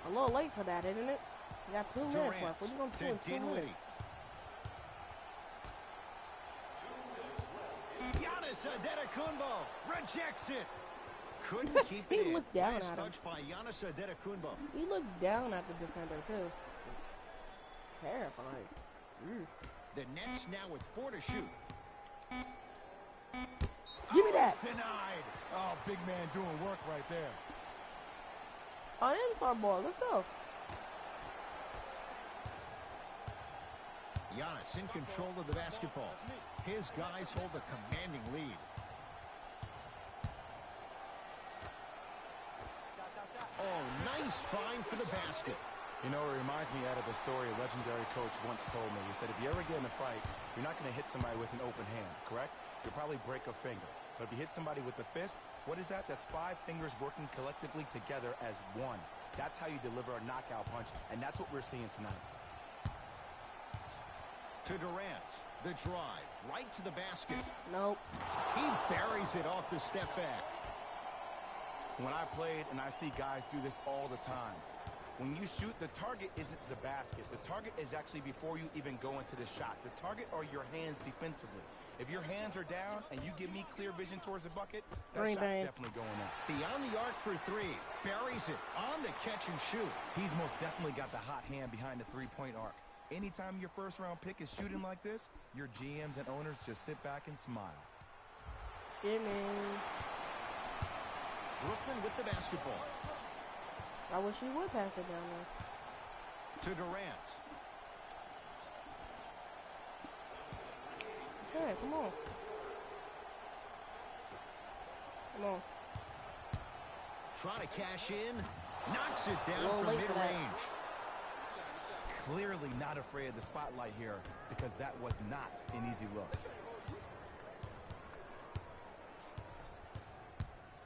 A little late for that, isn't it? You got 2 minutes Durant left. What are you going to do to in 2 Dinwiddie. minutes? Giannis Adetokounmpo rejects it. Couldn't keep He it in. looked down Last at him. touch by Giannis Adetokounmpo. He looked down at the defender, too. Terrifying. Oof. The Nets now with 4 to shoot. Give me that. It's denied. Oh, big man doing work right there. On the inside ball. Let's go. Giannis in control of the basketball. His guys hold a commanding lead. Oh, nice find for the basket. You know, it reminds me out of a story a legendary coach once told me. He said, if you ever get in a fight, you're not going to hit somebody with an open hand, correct? You'll probably break a finger. But if you hit somebody with a fist, what is that? That's 5 fingers working collectively together as one. That's how you deliver a knockout punch, and that's what we're seeing tonight. To Durant. The drive. Right to the basket. Nope. He buries it off the step back. When I played, and I see guys do this all the time, when you shoot, the target isn't the basket. The target is actually before you even go into the shot. The target are your hands defensively. If your hands are down and you give me clear vision towards the bucket, that Green shot's Bay. definitely going up. Beyond the arc for 3. Buries it on the catch and shoot. He's most definitely got the hot hand behind the three-point arc. Anytime your first-round pick is shooting like this, your GMs and owners just sit back and smile. Jimmy. Brooklyn with the basketball. I wish he would pass it down there. To Durant. Okay, come on. Come on. Trying to cash in. Knocks it down from mid-range. Clearly not afraid of the spotlight here because that was not an easy look.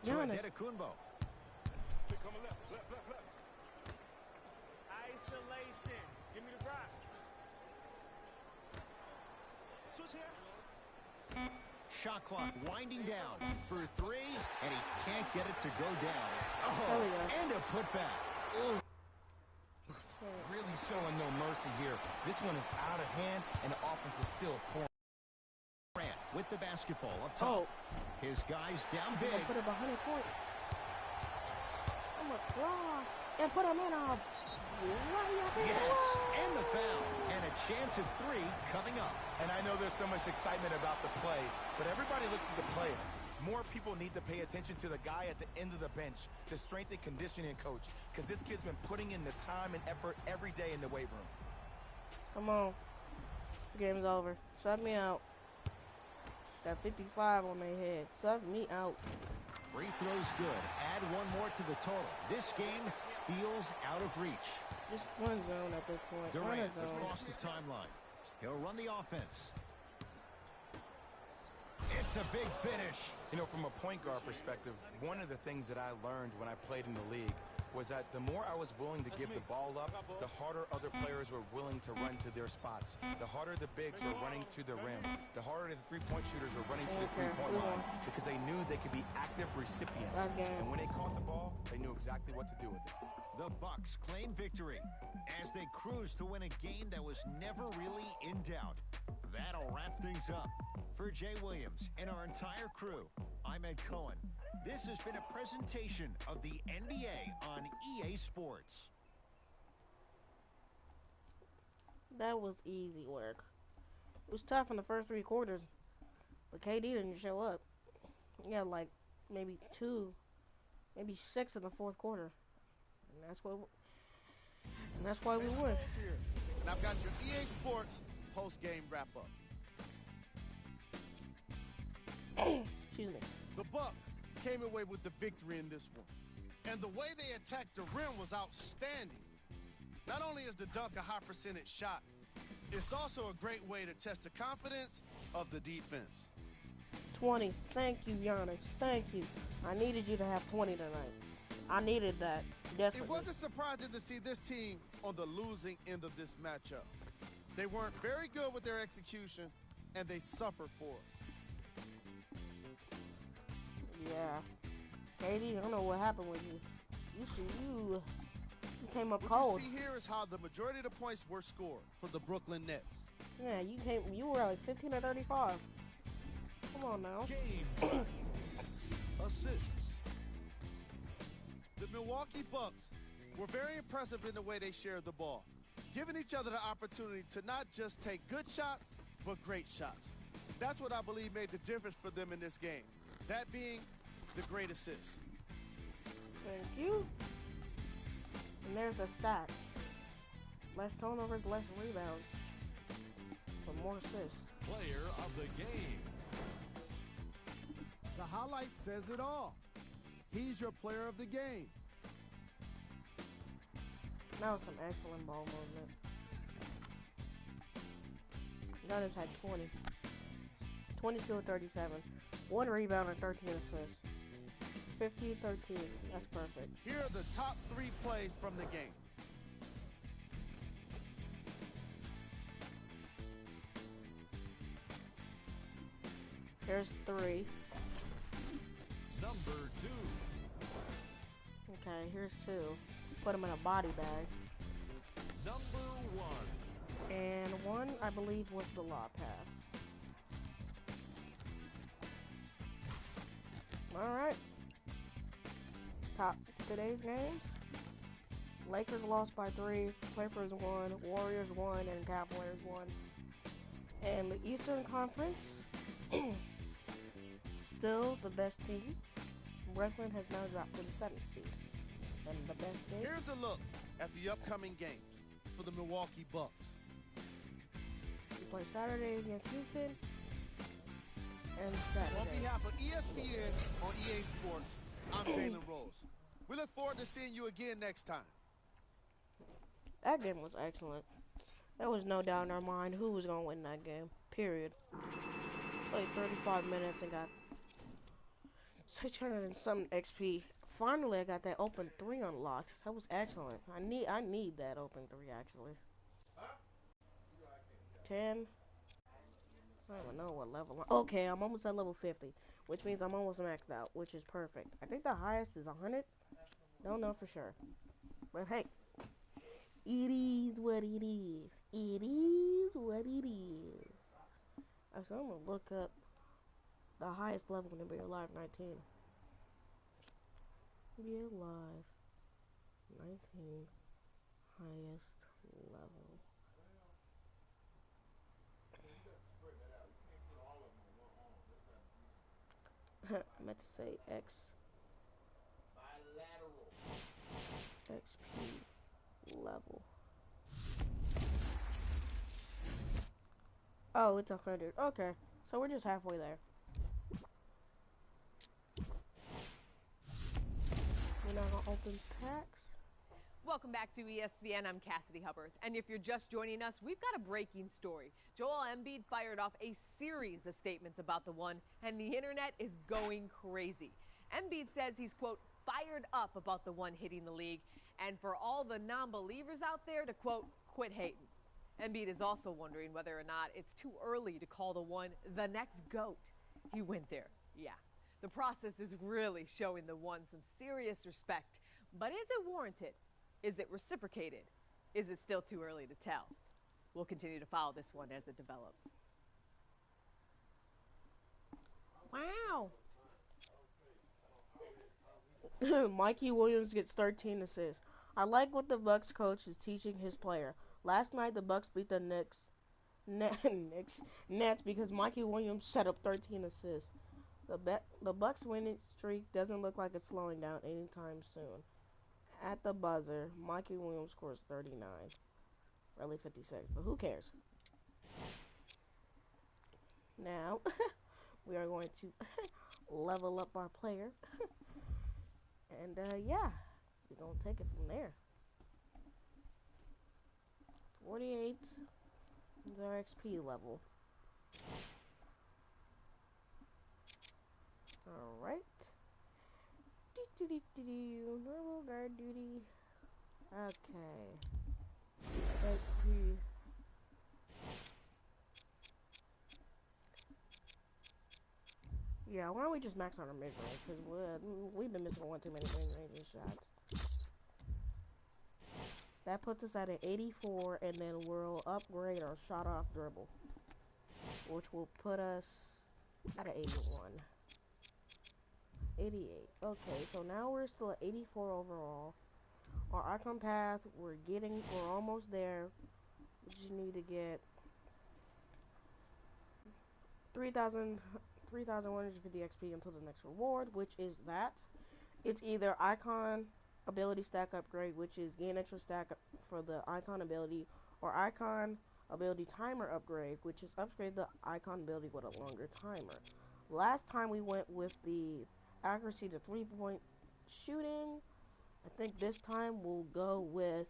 Giannis. Isolation. Give me the rock. Switch here. Shot clock winding down for three, and he can't get it to go down. There we go. And a putback. Really showing no mercy here. This one is out of hand, and the offense is still pouring. Durant with the basketball up top. His guys down big. Put it behind the point. Oh my God. And put him in a... Yes, and the foul. And a chance at three coming up. And I know there's so much excitement about the play, but everybody looks at the player. More people need to pay attention to the guy at the end of the bench, the strength and conditioning coach, because this kid's been putting in the time and effort every day in the weight room. Come on. This game's over. Shut me out. Got 55 on their head. Suck me out. Free throws good. Add one more to the total. This game feels out of reach. Just one zone at this point. Durant across the timeline. He'll run the offense. It's a big finish. You know, from a point guard perspective, one of the things that I learned when I played in the league was that the more I was willing to give the ball up, the harder other players were willing to run to their spots. The harder the bigs were running to the rim. The harder the three-point shooters were running to the three-point line because they knew they could be active recipients. And when they caught the ball, they knew exactly what to do with it. The Bucks claim victory as they cruise to win a game that was never really in doubt. That'll wrap things up. For Jay Williams and our entire crew, I'm Ed Cohen. This has been a presentation of the NBA on EA Sports. That was easy work. It was tough in the first three quarters, but KD didn't show up. He had like maybe 6 in the fourth quarter, and that's why we won. And I've got your EA Sports post-game wrap-up. Excuse me. The Bucks came away with the victory in this one. And the way they attacked the rim was outstanding. Not only is the dunk a high percentage shot, it's also a great way to test the confidence of the defense. 20. Thank you, Giannis. Thank you. I needed you to have 20 tonight. I needed that. Definitely. It wasn't surprising to see this team on the losing end of this matchup. They weren't very good with their execution, and they suffered for it. Yeah. KD, I don't know what happened with you. You came up cold. What you see here is how the majority of the points were scored for the Brooklyn Nets. Yeah, you were like 15 or 35. Come on now. Game. Assists. The Milwaukee Bucks were very impressive in the way they shared the ball, giving each other the opportunity to not just take good shots, but great shots. That's what I believe made the difference for them in this game. That being the great assist. Thank you. And there's the stats. Less turnovers, less rebounds. But more assists. Player of the game. The highlight says it all. He's your player of the game. That was some excellent ball movement. Giannis had 20. 22 and 37. 1 rebound and 13 assists. 15-13. That's perfect. Here are the top 3 plays from the game. Here's 3. Number 2. Okay, here's 2. Put him in a body bag. Number 1. And 1, I believe, was the lob pass. Alright. Top today's games. Lakers lost by 3, Clippers won, Warriors won, and Cavaliers won. And the Eastern Conference, still the best team. Brooklyn has now dropped to the 7th seed. And the best day. Here's a look at the upcoming games for the Milwaukee Bucks. We play Saturday against Houston. And Saturday. On behalf of ESPN on EA Sports, I'm Jalen Rose. We look forward to seeing you again next time. That game was excellent. There was no doubt in our mind who was going to win that game. Period. Played 35 minutes and got 600 and some XP. Finally, I got that open 3 unlocked. That was excellent. I need that open 3 actually. 10. I don't even know what level. Okay, I'm almost at level 50, which means I'm almost maxed out, which is perfect. I think the highest is 100. Don't know for sure. But hey, it is what it is. It is what it is. Actually, I'm gonna look up the highest level in Be Alive 19. Be Alive 19 highest level. I meant to say X. XP level. Oh, it's 100. Okay, so we're just halfway there. We're not gonna open packs. Welcome back to ESPN. I'm Cassidy Hubbard. And if you're just joining us, we've got a breaking story. Joel Embiid fired off a series of statements about the one, and the internet is going crazy. Embiid says he's, quote, fired up about the one hitting the league, and for all the non-believers out there to, quote, quit hating. Embiid is also wondering whether or not it's too early to call the one the next GOAT. He went there, yeah. The process is really showing the one some serious respect. But is it warranted? Is it reciprocated? Is it still too early to tell? We'll continue to follow this one as it develops. Wow. Mikey Williams gets 13 assists. I like what the Bucks coach is teaching his player. Last night, the Bucks beat the Nets because Mikey Williams set up 13 assists. The Bucks winning streak doesn't look like it's slowing down anytime soon. At the buzzer, Mikey Williams scores 39. Really 56, but who cares? Now, we are going to level up our player. And, yeah, we're going to take it from there. 48 is our XP level. Alright. Normal guard duty. Okay. XP. Yeah, why don't we just max on our mid-range? Because we've been missing one too many mid-range shots. That puts us at an 84, and then we'll upgrade our shot-off dribble, which will put us at an 81. 88. Okay, so now we're still at 84 overall. Our icon path, we're almost there. We just need to get 3,150 XP until the next reward, which is that. It's either icon ability stack upgrade, which is gain extra stack for the icon ability, or icon ability timer upgrade, which is upgrade the icon ability with a longer timer. Last time we went with the accuracy to 3-point shooting. I think this time we'll go with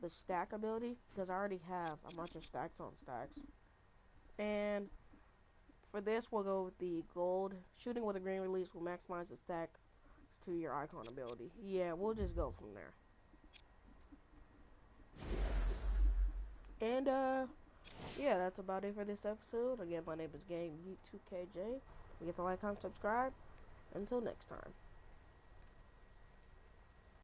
the stack ability, because I already have a bunch of stacks on stacks. And for this, we'll go with the gold. Shooting with a green release will maximize the stack to your icon ability. Yeah, we'll just go from there. And, yeah, that's about it for this episode. Again, my name is Game 2KJ. You get to like, comment, subscribe. Until next time.